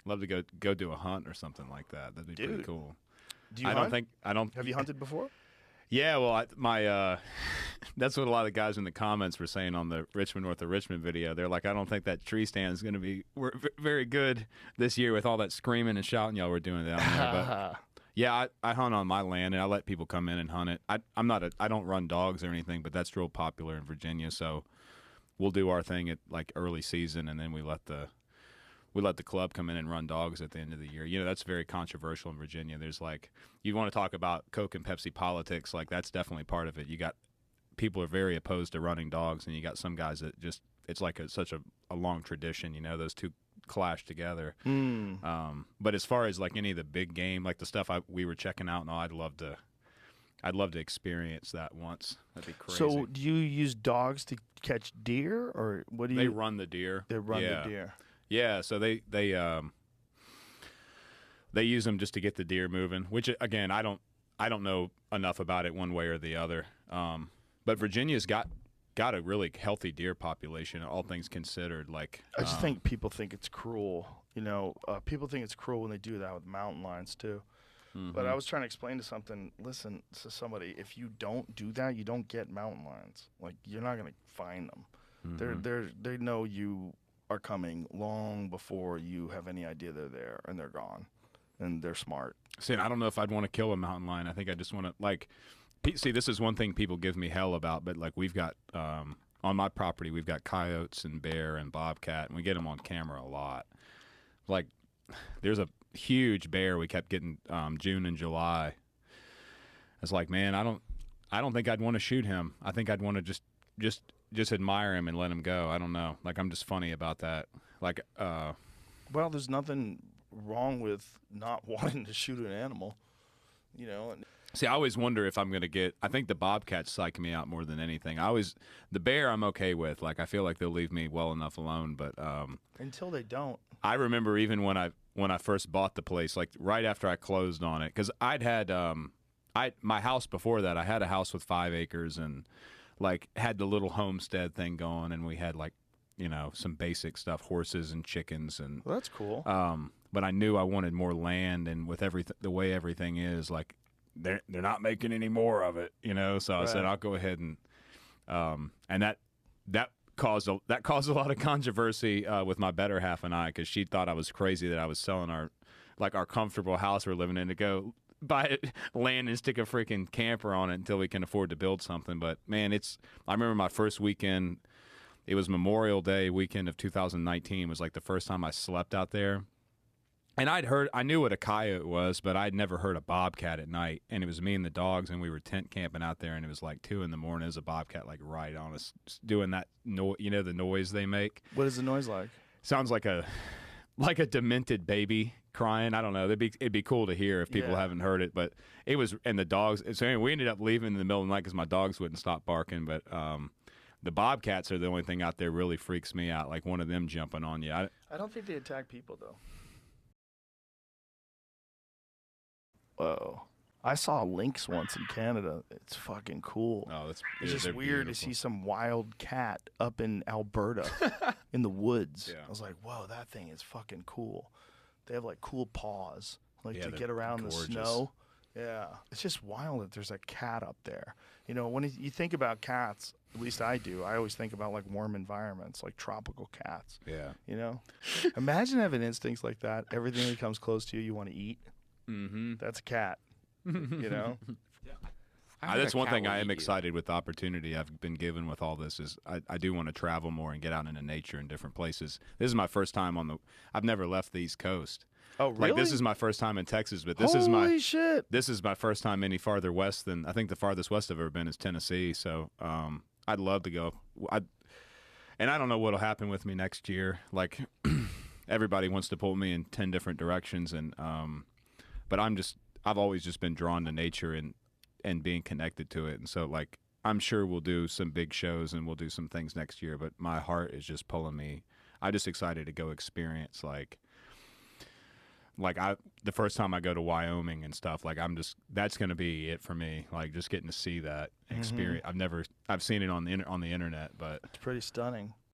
love to go do a hunt or something like that. That'd be pretty Dude. cool. Do you I hunt? don't. Have you hunted before? Yeah, well, that's what a lot of the guys in the comments were saying on the Richmond North of Richmond video. They're like, I don't think that tree stand is going to be very good this year with all that screaming and shouting y'all were doing down there. But yeah, I hunt on my land and I let people come in and hunt it. I don't run dogs or anything, but that's real popular in Virginia. So we'll do our thing at like early season, and then we let the club come in and run dogs at the end of the year. You know, that's very controversial in Virginia. There's like, you want to talk about Coke and Pepsi politics, like that's definitely part of it. You got people are very opposed to running dogs, and you got some guys that just, it's like such a long tradition, you know, those two clash together. But as far as like any of the big game, like the stuff we were checking out, I'd love to experience that once. That'd be crazy. So do you use dogs to catch deer, or what do you? They run the deer. They run the deer. Yeah, so they use them just to get the deer moving. Which again, I don't know enough about it one way or the other. But Virginia's got a really healthy deer population, all things considered. Like I just think people think it's cruel. You know, people think it's cruel when they do that with mountain lions too. But I was trying to explain to listen to somebody, if you don't do that, you don't get mountain lions. Like, you're not gonna find them. They know you are coming long before you have any idea they're there, and they're gone, and they're smart. See, I don't know if I'd want to kill a mountain lion. I think I just want to, like, see, this is one thing people give me hell about, but like we've got on my property, we've got coyotes and bear and bobcat, and we get them on camera a lot. Like, there's a huge bear we kept getting June and July. I was like, man, I don't think I'd want to shoot him. I think I'd want to just admire him and let him go. I don't know. Like, I'm just funny about that. Like, well, there's nothing wrong with not wanting to shoot an animal, you know. See, I always wonder if I'm going to get, I think the bobcats psych me out more than anything. The bear I'm okay with. Like, I feel like they'll leave me well enough alone, but until they don't. I remember even when I first bought the place, like right after I closed on it, because I'd had my house before that, I had a house with 5 acres and like had the little homestead thing going, and we had like, you know, some basic stuff, horses and chickens, and well, that's cool. But I knew I wanted more land, and with the way everything is, like they're not making any more of it, you know. So I said I'll go ahead and that caused a lot of controversy with my better half and I, because she thought I was crazy that I was selling our comfortable house we're living in to go buy land and stick a freaking camper on it until we can afford to build something. But man, I remember my first weekend, it was Memorial Day weekend of 2019, was like the first time I slept out there. And I knew what a coyote was, but I'd never heard a bobcat at night. And it was me and the dogs, and we were tent camping out there, and it was like 2 in the morning. There's a bobcat like right on us, doing that you know, the noise they make. What is the noise like? Sounds like a demented baby crying. I don't know. It'd be cool to hear if people haven't heard it. But it was, and the dogs. So anyway, we ended up leaving in the middle of the night because my dogs wouldn't stop barking. But the bobcats are the only thing out there really freaks me out. Like one of them jumping on you. I don't think they attack people though. Whoa. I saw a lynx once in Canada. It's fucking cool. Oh, it's just they're weird beautiful. to see some wild cat up in Alberta in the woods. Yeah. I was like, whoa, that thing is fucking cool. They have like cool paws, like to they're get around gorgeous. the snow. Yeah. It's just wild that there's a cat up there. You know, when you think about cats, at least I do, I always think about like warm environments, like tropical cats. Yeah. You know? Imagine having instincts like that. Everything that comes close to you, you want to eat. Mm-hmm. That's a cat. You know? That's one thing I am excited with the opportunity I've been given with all this is I do want to travel more and get out into nature in different places. This is my first time I've never left the East Coast. Oh, really? Like, this is my first time in Texas, but this Holy shit. This is my first time any farther west than, I think the farthest west I've ever been is Tennessee. So I'd love to go. And I don't know what'll happen with me next year. Like, everybody wants to pull me in 10 different directions, and but I've always just been drawn to nature and being connected to it. And so, like, I'm sure we'll do some big shows and we'll do some things next year, but my heart is just pulling me. I'm just excited to go experience, the first time I go to Wyoming and stuff, like, that's going to be it for me. Like, just getting to see that experience. I've seen it on the internet, but it's pretty stunning.